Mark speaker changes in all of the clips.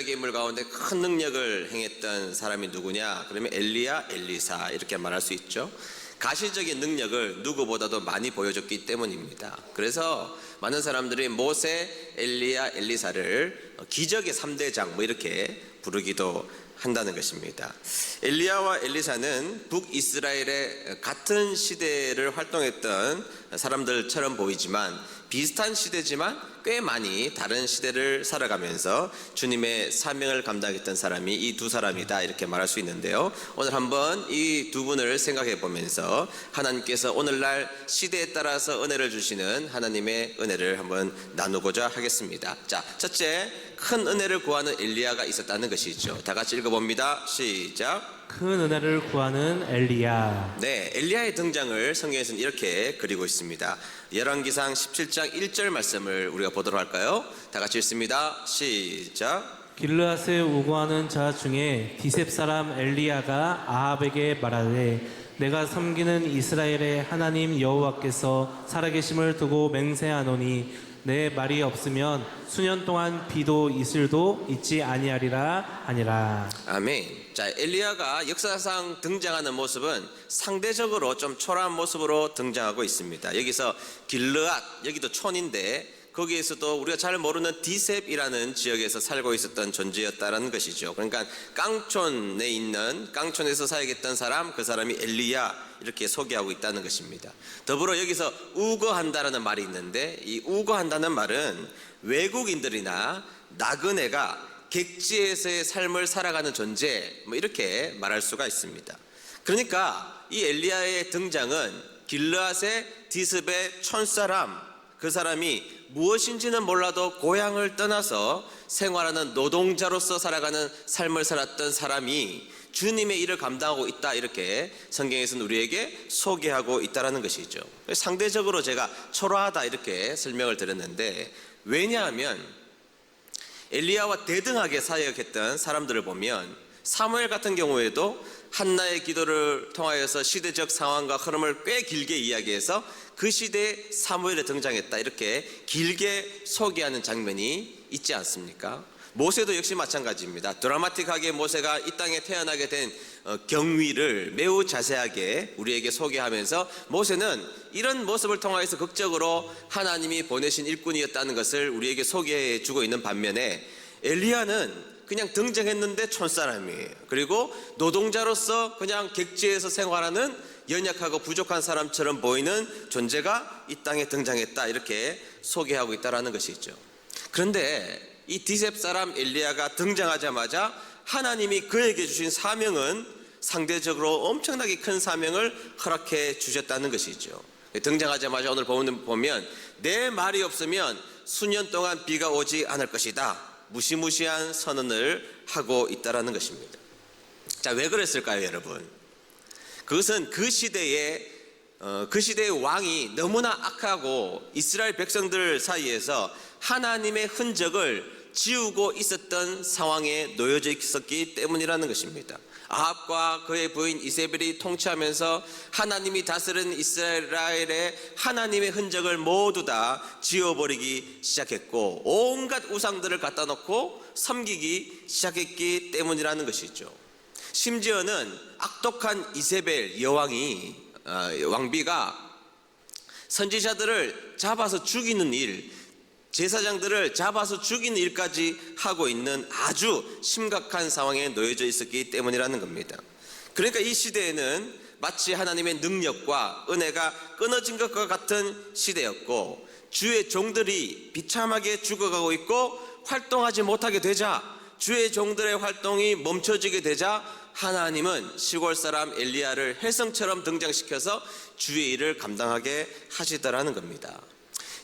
Speaker 1: 엘리야 계물 가운데 큰 능력을 행했던 사람이 누구냐? 그러면 엘리야, 엘리사 이렇게 말할 수 있죠. 가시적인 능력을 누구보다도 많이 보여줬기 때문입니다. 그래서 많은 사람들이 모세, 엘리야, 엘리사를 기적의 3대장 뭐 이렇게 부르기도 한다는 것입니다. 엘리야와 엘리사는 북이스라엘의 같은 시대를 활동했던 사람들처럼 보이지만 비슷한 시대지만 꽤 많이 다른 시대를 살아가면서 주님의 사명을 감당했던 사람이 이 두 사람이다 이렇게 말할 수 있는데요. 오늘 한번 이 두 분을 생각해 보면서 하나님께서 오늘날 시대에 따라서 은혜를 주시는 하나님의 은혜를 한번 나누고자 하겠습니다. 자, 첫째, 큰 은혜를 구하는 엘리야가 있었다는 것이죠. 다 같이 읽어봅니다. 시작.
Speaker 2: 큰 은혜를 구하는 엘리야.
Speaker 1: 네, 엘리야의 등장을 성경에서는 이렇게 그리고 있습니다. 열왕기상 17장 1절 말씀을 우리가 보도록 할까요? 다 같이 읽습니다. 시작.
Speaker 2: 길르앗에 우거하는 자 중에 디셉 사람 엘리야가 아합에게 말하되 내가 섬기는 이스라엘의 하나님 여호와께서 살아계심을 두고 맹세하노니 내 말이 없으면 수년 동안 비도 이슬도 있지 아니하리라 하니라.
Speaker 1: 아멘. 자, 엘리야가 역사상 등장하는 모습은 상대적으로 좀 초라한 모습으로 등장하고 있습니다. 여기서 길르앗, 여기도 촌인데 거기에서도 우리가 잘 모르는 디셉이라는 지역에서 살고 있었던 존재였다는 것이죠. 그러니까 깡촌에 있는, 깡촌에서 살겠던 사람, 그 사람이 엘리야 이렇게 소개하고 있다는 것입니다. 더불어 여기서 우거한다라는 말이 있는데 이 우거한다는 말은 외국인들이나 나그네가 객지에서의 삶을 살아가는 존재 뭐 이렇게 말할 수가 있습니다. 그러니까 이 엘리야의 등장은 길르앗의 디습의 촌사람, 그 사람이 무엇인지는 몰라도 고향을 떠나서 생활하는 노동자로서 살아가는 삶을 살았던 사람이 주님의 일을 감당하고 있다 이렇게 성경에서는 우리에게 소개하고 있다는 것이죠. 상대적으로 제가 초라하다 이렇게 설명을 드렸는데 왜냐하면 엘리야와 대등하게 사역했던 사람들을 보면 사무엘 같은 경우에도 한나의 기도를 통하여서 시대적 상황과 흐름을 꽤 길게 이야기해서 그 시대에 사무엘에 등장했다 이렇게 길게 소개하는 장면이 있지 않습니까? 모세도 역시 마찬가지입니다. 드라마틱하게 모세가 이 땅에 태어나게 된 경위를 매우 자세하게 우리에게 소개하면서 모세는 이런 모습을 통하여서 극적으로 하나님이 보내신 일꾼이었다는 것을 우리에게 소개해 주고 있는 반면에 엘리야는 그냥 등장했는데 촌사람이에요. 그리고 노동자로서 그냥 객지에서 생활하는 연약하고 부족한 사람처럼 보이는 존재가 이 땅에 등장했다 이렇게 소개하고 있다는 것이죠. 그런데 이 디셉 사람 엘리야가 등장하자마자 하나님이 그에게 주신 사명은 상대적으로 엄청나게 큰 사명을 허락해 주셨다는 것이죠. 등장하자마자 오늘 보면 내 말이 없으면 수년 동안 비가 오지 않을 것이다. 무시무시한 선언을 하고 있다는 것입니다. 자, 왜 그랬을까요, 여러분? 그것은 그 시대의 왕이 너무나 악하고 이스라엘 백성들 사이에서 하나님의 흔적을 지우고 있었던 상황에 놓여져 있었기 때문이라는 것입니다. 아합과 그의 부인 이세벨이 통치하면서 하나님이 다스린 이스라엘의 하나님의 흔적을 모두 다 지워버리기 시작했고 온갖 우상들을 갖다 놓고 섬기기 시작했기 때문이라는 것이죠. 심지어는 악독한 이세벨 여왕이 왕비가 선지자들을 잡아서 죽이는 일, 제사장들을 잡아서 죽이는 일까지 하고 있는 아주 심각한 상황에 놓여져 있었기 때문이라는 겁니다. 그러니까 이 시대에는 마치 하나님의 능력과 은혜가 끊어진 것과 같은 시대였고 주의 종들이 비참하게 죽어가고 있고 활동하지 못하게 되자 주의 종들의 활동이 멈춰지게 되자 하나님은 시골 사람 엘리야를 혜성처럼 등장시켜서 주의 일을 감당하게 하시더라는 겁니다.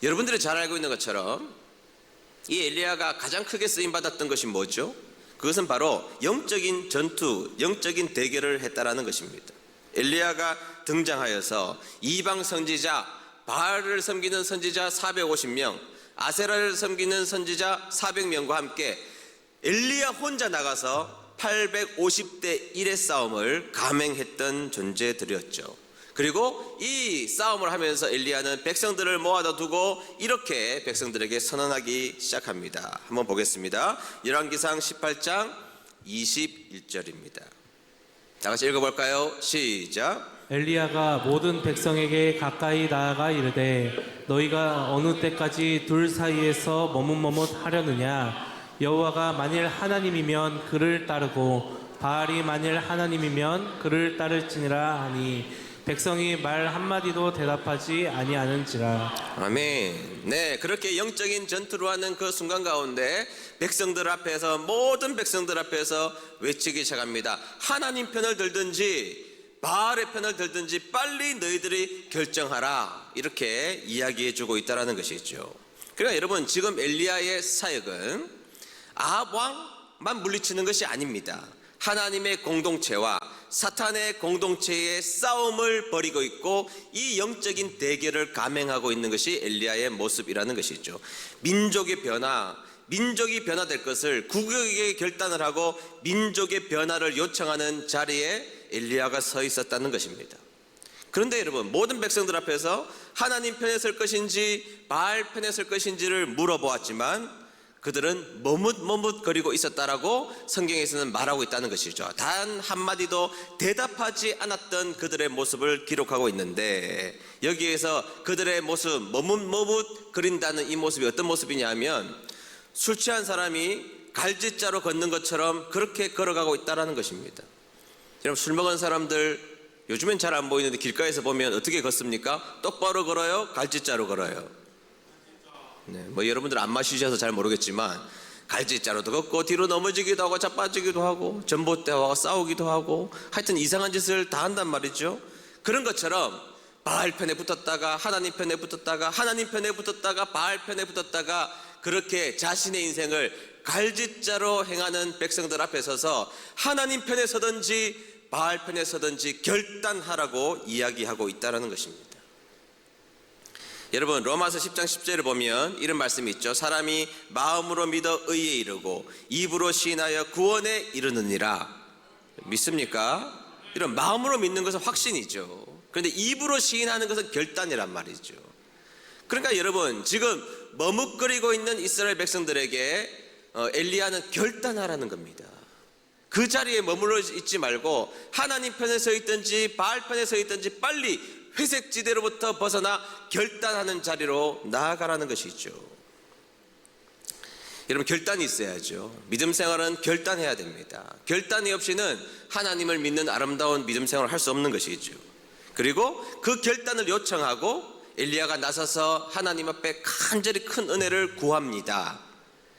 Speaker 1: 여러분들이 잘 알고 있는 것처럼 이 엘리야가 가장 크게 쓰임받았던 것이 뭐죠? 그것은 바로 영적인 전투, 영적인 대결을 했다라는 것입니다. 엘리야가 등장하여서 이방 선지자, 바알을 섬기는 선지자 450명, 아세라를 섬기는 선지자 400명과 함께 엘리야 혼자 나가서 850대 1의 싸움을 감행했던 존재들이었죠. 그리고 이 싸움을 하면서 엘리야는 백성들을 모아다 두고 이렇게 백성들에게 선언하기 시작합니다. 한번 보겠습니다. 열왕기상 18장 21절입니다. 다 같이 읽어볼까요? 시작.
Speaker 2: 엘리야가 모든 백성에게 가까이 나아가 이르되 너희가 어느 때까지 둘 사이에서 머뭇머뭇하려느냐. 여호와가 만일 하나님이면 그를 따르고 바알이 만일 하나님이면 그를 따를지니라 하니 백성이 말 한마디도 대답하지 아니하는지라.
Speaker 1: 아멘. 네, 그렇게 영적인 전투를 하는 그 순간 가운데 백성들 앞에서, 모든 백성들 앞에서 외치기 시작합니다. 하나님 편을 들든지 바알의 편을 들든지 빨리 너희들이 결정하라, 이렇게 이야기해주고 있다는 것이죠. 그러니까 여러분, 지금 엘리야의 사역은 아합 왕만 물리치는 것이 아닙니다. 하나님의 공동체와 사탄의 공동체의 싸움을 벌이고 있고 이 영적인 대결을 감행하고 있는 것이 엘리야의 모습이라는 것이죠. 민족이 변화될 것을 국익에게 결단을 하고 민족의 변화를 요청하는 자리에 엘리야가 서 있었다는 것입니다. 그런데 여러분, 모든 백성들 앞에서 하나님 편에 설 것인지 바알 편에 설 것인지를 물어보았지만 그들은 머뭇머뭇거리고 있었다라고 성경에서는 말하고 있다는 것이죠. 단 한마디도 대답하지 않았던 그들의 모습을 기록하고 있는데, 여기에서 그들의 모습, 머뭇머뭇거린다는 이 모습이 어떤 모습이냐면 술 취한 사람이 갈짓자로 걷는 것처럼 그렇게 걸어가고 있다는 것입니다. 여러분, 술 먹은 사람들 요즘엔 잘 안 보이는데 길가에서 보면 어떻게 걷습니까? 똑바로 걸어요? 갈짓자로 걸어요? 네, 뭐 여러분들 안 마시셔서 잘 모르겠지만 갈짓자로도 걷고 뒤로 넘어지기도 하고 자빠지기도 하고 전봇대와 싸우기도 하고 하여튼 이상한 짓을 다 한단 말이죠. 그런 것처럼 바알 편에 붙었다가 하나님 편에 붙었다가 하나님 편에 붙었다가 바알 편에 붙었다가 그렇게 자신의 인생을 갈짓자로 행하는 백성들 앞에 서서 하나님 편에 서든지 바알 편에 서든지 결단하라고 이야기하고 있다는 것입니다. 여러분, 로마서 10장 10절을 보면 이런 말씀이 있죠. 사람이 마음으로 믿어 의에 이르고 입으로 시인하여 구원에 이르느니라. 믿습니까? 이런 마음으로 믿는 것은 확신이죠. 그런데 입으로 시인하는 것은 결단이란 말이죠. 그러니까 여러분, 지금 머뭇거리고 있는 이스라엘 백성들에게 엘리야는 결단하라는 겁니다. 그 자리에 머물러 있지 말고 하나님 편에 서 있든지 바알 편에 서 있든지 빨리 회색지대로부터 벗어나 결단하는 자리로 나아가라는 것이죠. 여러분, 결단이 있어야죠. 믿음 생활은 결단해야 됩니다. 결단이 없이는 하나님을 믿는 아름다운 믿음 생활을 할 수 없는 것이죠. 그리고 그 결단을 요청하고 엘리야가 나서서 하나님 앞에 간절히 큰 은혜를 구합니다.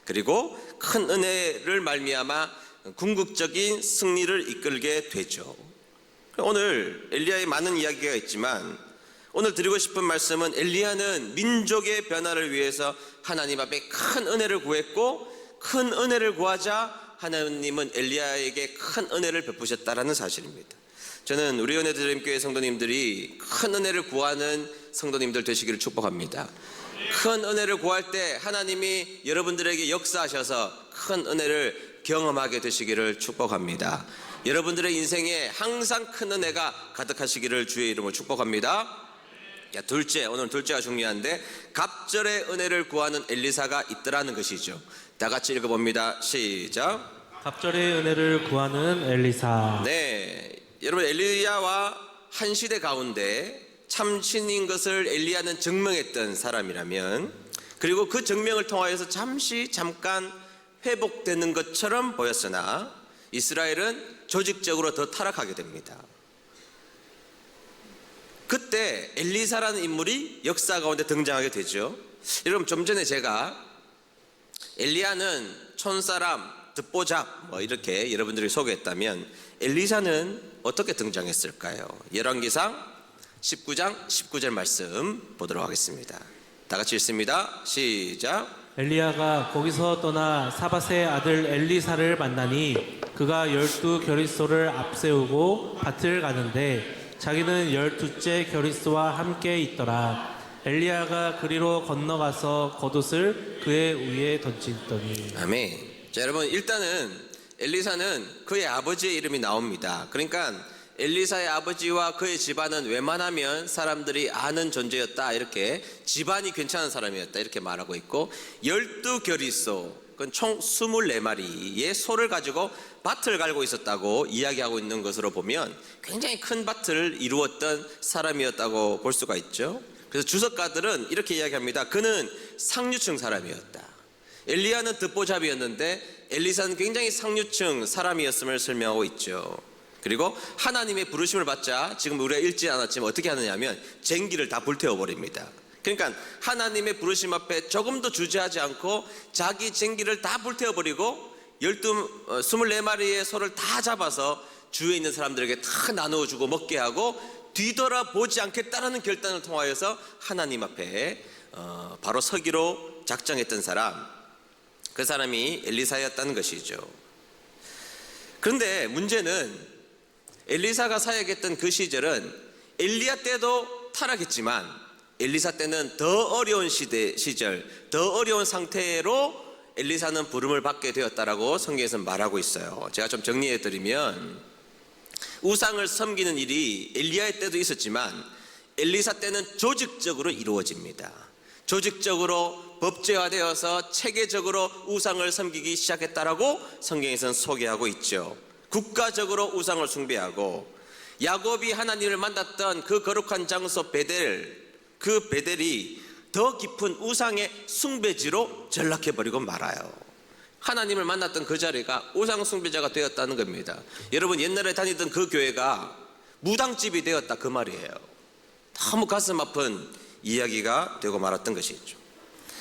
Speaker 1: 그리고 큰 은혜를 말미암아 궁극적인 승리를 이끌게 되죠. 오늘 엘리야의 많은 이야기가 있지만 오늘 드리고 싶은 말씀은 엘리야는 민족의 변화를 위해서 하나님 앞에 큰 은혜를 구했고 큰 은혜를 구하자 하나님은 엘리야에게 큰 은혜를 베푸셨다라는 사실입니다. 저는 우리 은혜드림교회 성도님들이 큰 은혜를 구하는 성도님들 되시기를 축복합니다. 큰 은혜를 구할 때 하나님이 여러분들에게 역사하셔서 큰 은혜를 경험하게 되시기를 축복합니다. 여러분들의 인생에 항상 큰 은혜가 가득하시기를 주의 이름으로 축복합니다. 자, 오늘 둘째가 중요한데 갑절의 은혜를 구하는 엘리사가 있더라는 것이죠. 다 같이 읽어봅니다. 시작.
Speaker 2: 갑절의 은혜를 구하는 엘리사.
Speaker 1: 네, 여러분, 엘리야와 한 시대 가운데 참신인 것을 엘리야는 증명했던 사람이라면, 그리고 그 증명을 통하여서 잠깐 회복되는 것처럼 보였으나 이스라엘은 조직적으로 더 타락하게 됩니다. 그때 엘리사라는 인물이 역사 가운데 등장하게 되죠. 여러분, 좀 전에 제가 엘리야는 촌사람, 듣보잡 이렇게 여러분들이 소개했다면 엘리사는 어떻게 등장했을까요? 열왕기상 19장 19절 말씀 보도록 하겠습니다. 다 같이 읽습니다. 시작.
Speaker 2: 엘리야가 거기서 떠나 사밧의 아들 엘리사를 만나니 그가 12 겨릿소를 앞세우고 밭을 가는데 자기는 12째 겨릿소와 함께 있더라. 엘리야가 그리로 건너가서 겉옷을 그의 위에 던지더니.
Speaker 1: 아멘. 자, 여러분, 일단은 엘리사는 그의 아버지의 이름이 나옵니다. 그러니까 엘리사의 아버지와 그의 집안은 웬만하면 사람들이 아는 존재였다, 이렇게 집안이 괜찮은 사람이었다 이렇게 말하고 있고, 12겨리소, 그건 총 24마리의 소를 가지고 밭을 갈고 있었다고 이야기하고 있는 것으로 보면 굉장히 큰 밭을 이루었던 사람이었다고 볼 수가 있죠. 그래서 주석가들은 이렇게 이야기합니다. 그는 상류층 사람이었다. 엘리야는 듣보잡이었는데 엘리사는 굉장히 상류층 사람이었음을 설명하고 있죠. 그리고 하나님의 부르심을 받자 지금 우리가 읽지 않았지만 어떻게 하느냐면 쟁기를 다 불태워버립니다. 그러니까 하나님의 부르심 앞에 조금도 주저하지 않고 자기 쟁기를 다 불태워버리고 24마리의 소를 다 잡아서 주위에 있는 사람들에게 다 나누어주고 먹게 하고 뒤돌아보지 않겠다라는 결단을 통하여서 하나님 앞에 바로 서기로 작정했던 사람, 그 사람이 엘리사였다는 것이죠. 그런데 문제는 엘리사가 사역했던 그 시절은 엘리야 때도 타락했지만 엘리사 때는 더 어려운 시절, 더 어려운 상태로 엘리사는 부름을 받게 되었다라고 성경에서 말하고 있어요. 제가 좀 정리해 드리면 우상을 섬기는 일이 엘리야의 때도 있었지만 엘리사 때는 조직적으로 이루어집니다. 조직적으로 법제화되어서 체계적으로 우상을 섬기기 시작했다라고 성경에서는 소개하고 있죠. 국가적으로 우상을 숭배하고 야곱이 하나님을 만났던 그 거룩한 장소 베델, 그 베델이 더 깊은 우상의 숭배지로 전락해버리고 말아요. 하나님을 만났던 그 자리가 우상 숭배자가 되었다는 겁니다. 여러분, 옛날에 다니던 그 교회가 무당집이 되었다 그 말이에요. 너무 가슴 아픈 이야기가 되고 말았던 것이죠.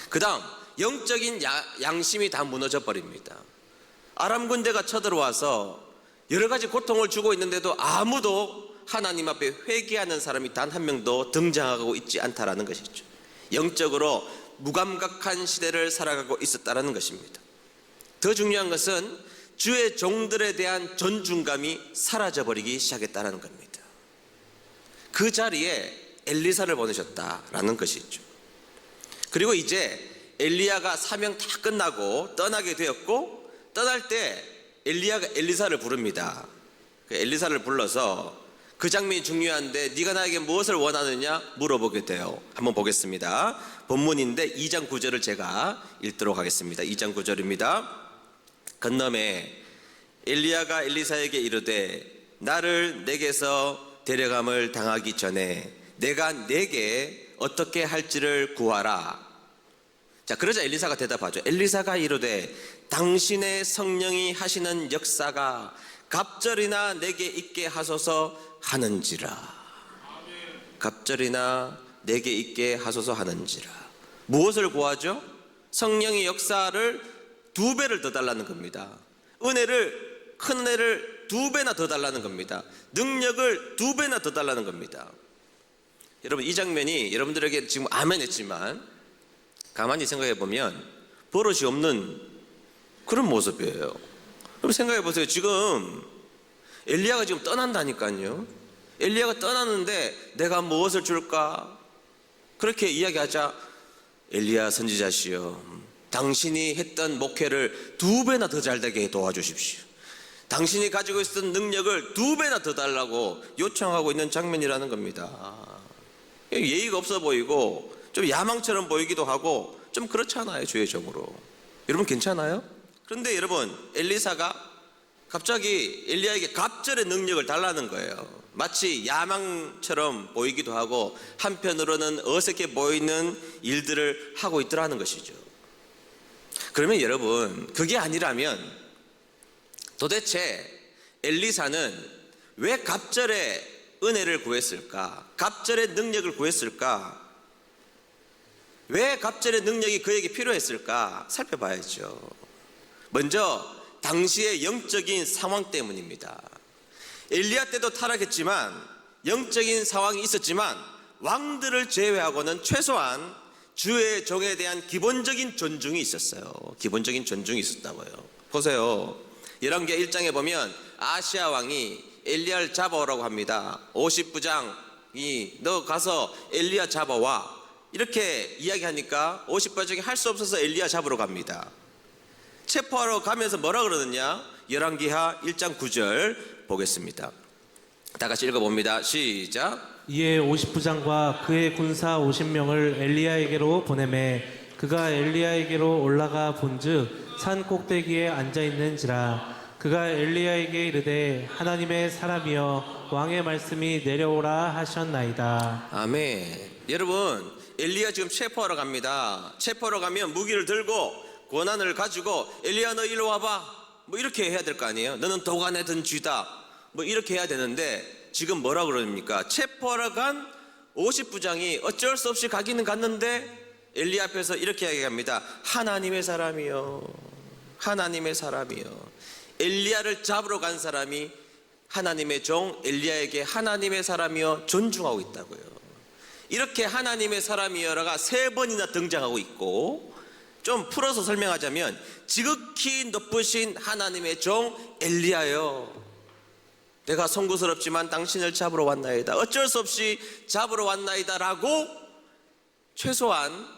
Speaker 1: 그 다음 영적인 양심이 다 무너져 버립니다. 아람 군대가 쳐들어와서 여러 가지 고통을 주고 있는데도 아무도 하나님 앞에 회개하는 사람이 단 한 명도 등장하고 있지 않다라는 것이죠. 영적으로 무감각한 시대를 살아가고 있었다라는 것입니다. 더 중요한 것은 주의 종들에 대한 존중감이 사라져버리기 시작했다는 겁니다. 그 자리에 엘리사를 보내셨다라는 것이죠. 그리고 이제 엘리야가 사명 다 끝나고 떠나게 되었고, 떠날 때 엘리야가 엘리사를 부릅니다. 엘리사를 불러서 그 장면이 중요한데 네가 나에게 무엇을 원하느냐 물어보게 돼요. 한번 보겠습니다. 본문인데 2장 9절을 제가 읽도록 하겠습니다. 2장 9절입니다. 건너매 엘리야가 엘리사에게 이르되 나를 내게서 데려감을 당하기 전에 내가 내게 어떻게 할지를 구하라. 자, 그러자 엘리사가 대답하죠. 엘리사가 이르되 당신의 성령이 하시는 역사가 갑절이나 내게 있게 하소서 하는지라. 갑절이나 내게 있게 하소서 하는지라. 무엇을 구하죠? 성령의 역사를 2배를 더 달라는 겁니다. 은혜를, 큰 은혜를 2배나 더 달라는 겁니다. 능력을 2배나 더 달라는 겁니다. 여러분, 이 장면이 여러분들에게 지금 아멘 했지만 가만히 생각해 보면 버릇이 없는 그런 모습이에요. 여러분 생각해 보세요. 지금 엘리야가 지금 떠난다니까요. 엘리야가 떠나는데 내가 무엇을 줄까? 그렇게 이야기하자 엘리야 선지자시여, 당신이 했던 목회를 2배나 더 잘되게 도와주십시오. 당신이 가지고 있었던 능력을 2배나 더 달라고 요청하고 있는 장면이라는 겁니다. 예의가 없어 보이고 좀 야망처럼 보이기도 하고 좀 그렇잖아요, 주의 종으로. 여러분 괜찮아요? 그런데 여러분, 엘리사가 갑자기 엘리야에게 갑절의 능력을 달라는 거예요. 마치 야망처럼 보이기도 하고 한편으로는 어색해 보이는 일들을 하고 있더라는 것이죠. 그러면 여러분, 그게 아니라면 도대체 엘리사는 왜 갑절의 은혜를 구했을까? 갑절의 능력을 구했을까? 왜 갑절의 능력이 그에게 필요했을까? 살펴봐야죠. 먼저 당시의 영적인 상황 때문입니다. 엘리야 때도 타락했지만 영적인 상황이 있었지만 왕들을 제외하고는 최소한 주의 종에 대한 기본적인 존중이 있었어요. 기본적인 존중이 있었다고요. 보세요. 열왕기하 1장에 보면 아시아 왕이 엘리야를 잡아오라고 합니다. 50부장이 너 가서 엘리야 잡아와, 이렇게 이야기하니까 50부장이 할 수 없어서 엘리야 잡으러 갑니다. 체포하러 가면서 뭐라 그러느냐? 열왕기하 1장 9절 보겠습니다. 다 같이 읽어봅니다. 시작.
Speaker 2: 이에 50부장과 그의 군사 50명을 엘리야에게로 보내매 그가 엘리야에게로 올라가 본즉 산 꼭대기에 앉아 있는지라. 그가 엘리야에게 이르되 하나님의 사람이여 왕의 말씀이 내려오라 하셨나이다.
Speaker 1: 아멘. 여러분, 엘리야 지금 체포하러 갑니다. 체포하러 가면 무기를 들고 권한을 가지고 엘리야 너 일로 와봐 뭐 이렇게 해야 될 거 아니에요. 너는 도간에 든 쥐다 뭐 이렇게 해야 되는데 지금 뭐라 그럽니까? 체포하러 간 50부장이 어쩔 수 없이 가기는 갔는데 엘리야 앞에서 이렇게 이야기합니다. 하나님의 사람이요, 하나님의 사람이요. 엘리야를 잡으러 간 사람이 하나님의 종 엘리야에게 하나님의 사람이요 존중하고 있다고요. 이렇게 하나님의 사람이여가 3번이나 등장하고 있고, 좀 풀어서 설명하자면 지극히 높으신 하나님의 종 엘리야여, 내가 송구스럽지만 당신을 잡으러 왔나이다, 어쩔 수 없이 잡으러 왔나이다 라고 최소한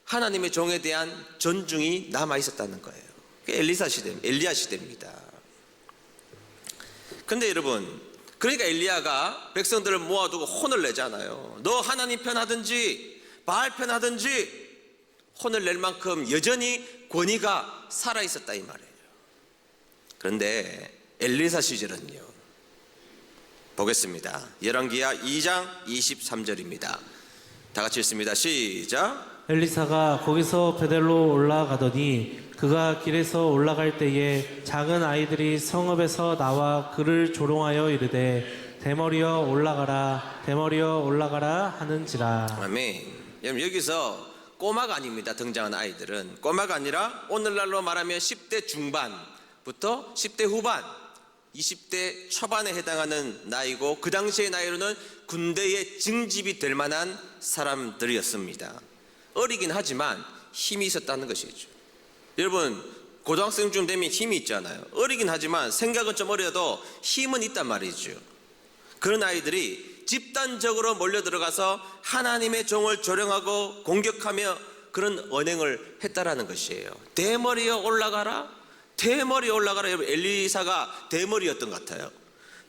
Speaker 1: 하나님의 종에 대한 존중이 남아있었다는 거예요. 그게 엘리야 시대입니다. 근데 여러분, 그러니까 엘리야가 백성들을 모아두고 혼을 내잖아요. 너 하나님 편 하든지 바알 편 하든지 혼을 낼 만큼 여전히 권위가 살아있었다 이 말이에요. 그런데 엘리사 시절은요, 보겠습니다. 열왕기하 2장 23절입니다. 다 같이 읽습니다. 시작.
Speaker 2: 엘리사가 거기서 베델로 올라가더니 그가 길에서 올라갈 때에 작은 아이들이 성읍에서 나와 그를 조롱하여 이르되 대머리여 올라가라, 대머리여 올라가라 하는지라.
Speaker 1: 아멘. 여러분, 여기서 꼬마가 아닙니다. 등장하는 아이들은 꼬마가 아니라 오늘날로 말하면 10대 중반부터 10대 후반, 20대 초반에 해당하는 나이고, 그 당시의 나이로는 군대의 징집이 될 만한 사람들이었습니다. 어리긴 하지만 힘이 있었다는 것이죠. 여러분, 고등학생쯤 되면 힘이 있잖아요. 어리긴 하지만 생각은 좀 어려도 힘은 있단 말이죠. 그런 아이들이 집단적으로 몰려 들어가서 하나님의 종을 조롱하고 공격하며 그런 언행을 했다라는 것이에요. 대머리여 올라가라, 대머리 올라가라. 여러분, 엘리사가 대머리였던 것 같아요.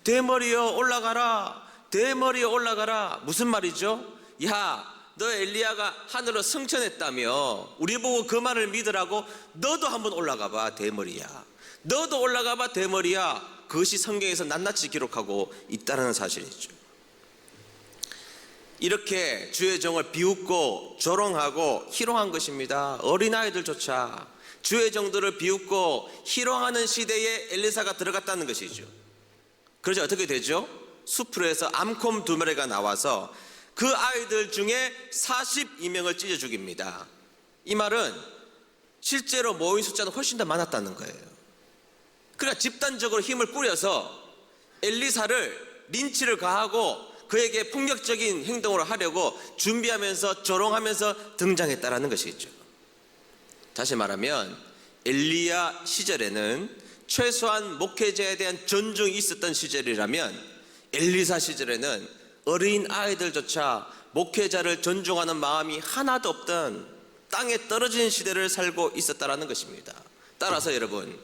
Speaker 1: 대머리여 올라가라, 대머리여 올라가라. 무슨 말이죠? 야, 너 엘리야가 하늘로 승천했다며 우리 보고 그 말을 믿으라고 너도 한번 올라가봐 대머리야, 너도 올라가봐 대머리야. 그것이 성경에서 낱낱이 기록하고 있다는 사실이죠. 이렇게 주의 종을 비웃고 조롱하고 희롱한 것입니다. 어린아이들조차 주의 종들을 비웃고 희롱하는 시대에 엘리사가 들어갔다는 것이죠. 그래서 어떻게 되죠? 수풀에서 암콤 2마리가 나와서 그 아이들 중에 42명을 찢어 죽입니다. 이 말은 실제로 모인 숫자는 훨씬 더 많았다는 거예요. 그러니까 집단적으로 힘을 꾸려서 엘리사를 린치를 가하고 그에게 폭력적인 행동을 하려고 준비하면서 조롱하면서 등장했다라는 것이죠. 다시 말하면 엘리야 시절에는 최소한 목회자에 대한 존중이 있었던 시절이라면 엘리사 시절에는 어린 아이들조차 목회자를 존중하는 마음이 하나도 없던 땅에 떨어진 시대를 살고 있었다라는 것입니다. 따라서 여러분,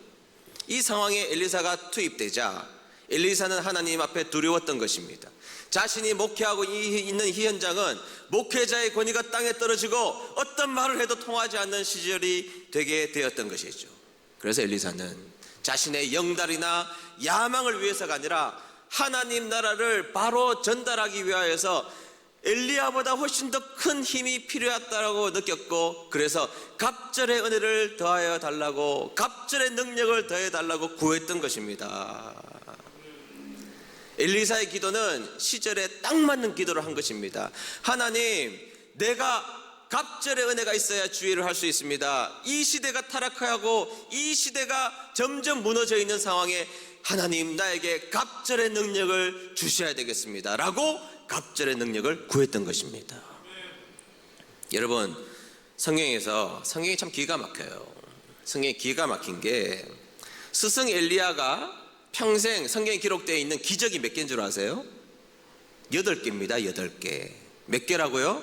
Speaker 1: 이 상황에 엘리사가 투입되자 엘리사는 하나님 앞에 두려웠던 것입니다. 자신이 목회하고 있는 이 현장은 목회자의 권위가 땅에 떨어지고 어떤 말을 해도 통하지 않는 시절이 되게 되었던 것이죠. 그래서 엘리사는 자신의 영달이나 야망을 위해서가 아니라 하나님 나라를 바로 전달하기 위하여서 엘리야보다 훨씬 더 큰 힘이 필요하다고 느꼈고, 그래서 갑절의 은혜를 더하여 달라고, 갑절의 능력을 더해 달라고 구했던 것입니다. 엘리사의 기도는 시절에 딱 맞는 기도를 한 것입니다. 하나님, 내가 갑절의 은혜가 있어야 주의를 할 수 있습니다. 이 시대가 타락하고 이 시대가 점점 무너져 있는 상황에 하나님, 나에게 갑절의 능력을 주셔야 되겠습니다 라고 갑절의 능력을 구했던 것입니다. 여러분, 성경이 참 기가 막혀요. 성경이 기가 막힌 게, 스승 엘리야가 평생 성경에 기록되어 있는 기적이 몇 개인 줄 아세요? 8개입니다. 8개. 몇 개라고요?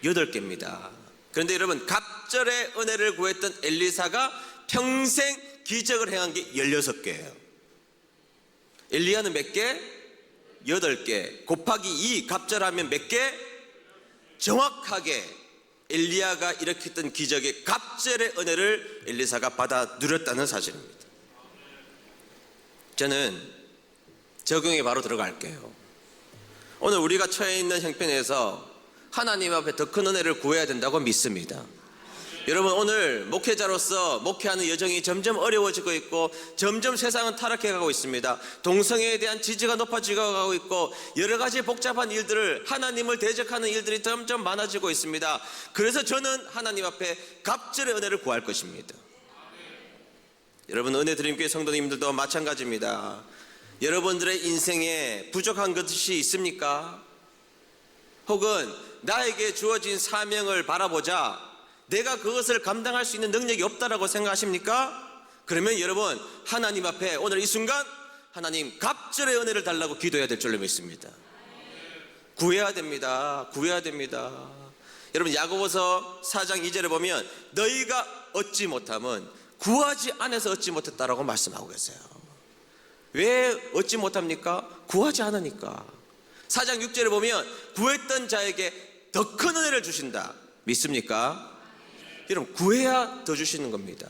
Speaker 1: 8개입니다. 그런데 여러분, 갑절의 은혜를 구했던 엘리사가 평생 기적을 행한 게 16개예요. 엘리야는 몇 개? 8개 곱하기 2 갑절하면 몇 개? 정확하게 엘리야가 일으켰던 기적의 갑절의 은혜를 엘리사가 받아 누렸다는 사실입니다. 저는 적용에 바로 들어갈게요. 오늘 우리가 처해 있는 형편에서 하나님 앞에 더 큰 은혜를 구해야 된다고 믿습니다. 여러분, 오늘 목회자로서 목회하는 여정이 점점 어려워지고 있고 점점 세상은 타락해 가고 있습니다. 동성애에 대한 지지가 높아지고 가고 있고 여러 가지 복잡한 일들을, 하나님을 대적하는 일들이 점점 많아지고 있습니다. 그래서 저는 하나님 앞에 갑절의 은혜를 구할 것입니다. 여러분, 은혜드림교회 성도님들도 마찬가지입니다. 여러분들의 인생에 부족한 것이 있습니까? 혹은 나에게 주어진 사명을 바라보자 내가 그것을 감당할 수 있는 능력이 없다라고 생각하십니까? 그러면 여러분, 하나님 앞에 오늘 이 순간 하나님 갑절의 은혜를 달라고 기도해야 될 줄로 믿습니다. 구해야 됩니다. 구해야 됩니다. 여러분, 야고보서 4장 2절에 보면 너희가 얻지 못함은 구하지 않아서 얻지 못했다라고 말씀하고 계세요. 왜 얻지 못합니까? 구하지 않으니까. 4장 6절에 보면 구했던 자에게 더 큰 은혜를 주신다. 믿습니까? 여러분, 구해야 더 주시는 겁니다.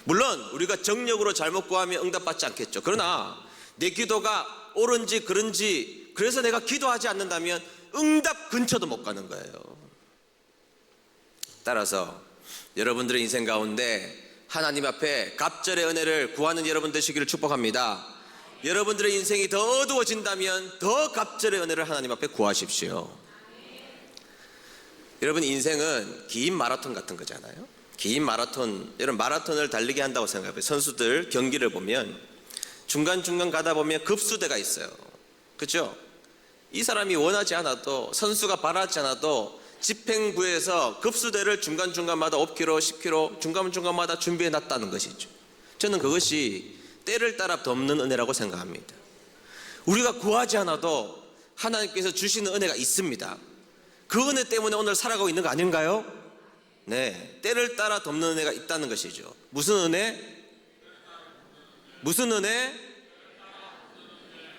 Speaker 1: 물론 우리가 정력으로 잘못 구하면 응답받지 않겠죠. 그러나 내 기도가 옳은지 그른지, 그래서 내가 기도하지 않는다면 응답 근처도 못 가는 거예요. 따라서 여러분들의 인생 가운데 하나님 앞에 갑절의 은혜를 구하는 여러분 되시기를 축복합니다. 여러분들의 인생이 더 어두워진다면 더 갑절의 은혜를 하나님 앞에 구하십시오. 여러분, 인생은 긴 마라톤 같은 거잖아요. 긴 마라톤, 여러분 마라톤을 달리게 한다고 생각해요. 선수들 경기를 보면 중간중간 가다 보면 급수대가 있어요. 그렇죠? 이 사람이 원하지 않아도, 선수가 바라지 않아도 집행부에서 급수대를 중간중간마다 5km, 10km 중간중간마다 준비해 놨다는 것이죠. 저는 그것이 때를 따라 덮는 은혜라고 생각합니다. 우리가 구하지 않아도 하나님께서 주시는 은혜가 있습니다. 그 은혜 때문에 오늘 살아가고 있는 거 아닌가요? 네, 때를 따라 덮는 은혜가 있다는 것이죠. 무슨 은혜? 무슨 은혜?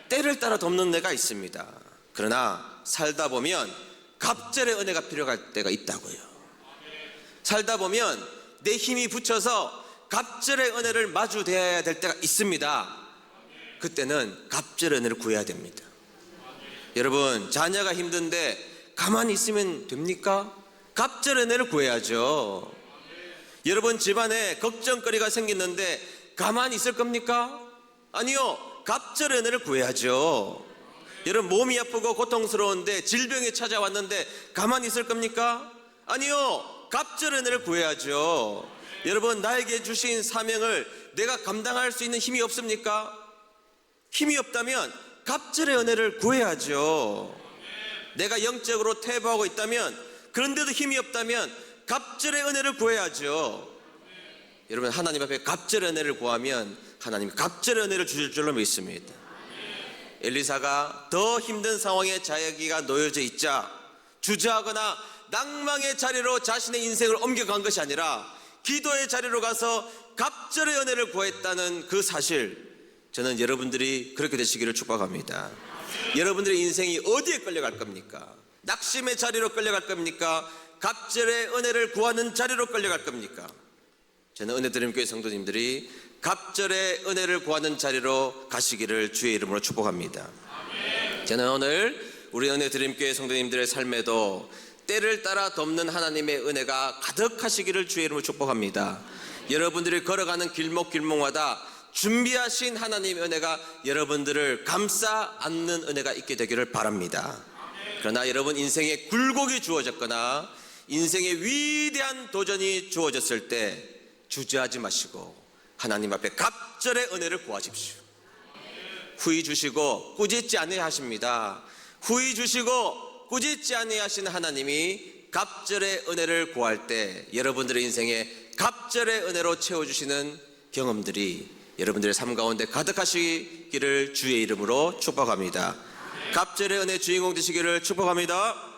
Speaker 1: 때를 따라 덮는 은혜가 있습니다. 그러나 살다 보면 갑절의 은혜가 필요할 때가 있다고요. 살다 보면 내 힘이 붙여서 갑절의 은혜를 마주대해야 될 때가 있습니다. 그때는 갑절의 은혜를 구해야 됩니다. 여러분, 자녀가 힘든데 가만히 있으면 됩니까? 갑절의 은혜를 구해야죠. 여러분, 집안에 걱정거리가 생겼는데 가만히 있을 겁니까? 아니요, 갑절의 은혜를 구해야죠. 여러분, 몸이 아프고 고통스러운데 질병이 찾아왔는데 가만히 있을 겁니까? 아니요, 갑절의 은혜를 구해야죠. 여러분, 나에게 주신 사명을 내가 감당할 수 있는 힘이 없습니까? 힘이 없다면 갑절의 은혜를 구해야죠. 내가 영적으로 퇴보하고 있다면, 그런데도 힘이 없다면 갑절의 은혜를 구해야죠. 여러분, 하나님 앞에 갑절의 은혜를 구하면 하나님이 갑절의 은혜를 주실 줄로 믿습니다. 엘리사가 더 힘든 상황에 자기가 놓여져 있자 주저하거나 낭망의 자리로 자신의 인생을 옮겨간 것이 아니라 기도의 자리로 가서 갑절의 은혜를 구했다는 그 사실, 저는 여러분들이 그렇게 되시기를 축복합니다. 여러분들의 인생이 어디에 끌려갈 겁니까? 낙심의 자리로 끌려갈 겁니까? 갑절의 은혜를 구하는 자리로 끌려갈 겁니까? 저는 은혜드림교회 성도님들이 갑절의 은혜를 구하는 자리로 가시기를 주의 이름으로 축복합니다. 저는 오늘 우리 은혜드림교회 성도님들의 삶에도 때를 따라 덮는 하나님의 은혜가 가득하시기를 주의 이름으로 축복합니다. 여러분들이 걸어가는 길목길목마다 준비하신 하나님의 은혜가 여러분들을 감싸 안는 은혜가 있게 되기를 바랍니다. 그러나 여러분, 인생에 굴곡이 주어졌거나 인생에 위대한 도전이 주어졌을 때 주저하지 마시고 하나님 앞에 갑절의 은혜를 구하십시오. 후히 주시고 꾸짖지 아니하 하십니다. 후히 주시고 꾸짖지 아니하 하시는 하나님이 갑절의 은혜를 구할 때 여러분들의 인생에 갑절의 은혜로 채워주시는 경험들이 여러분들의 삶 가운데 가득하시기를 주의 이름으로 축복합니다. 갑절의 은혜 주인공 되시기를 축복합니다.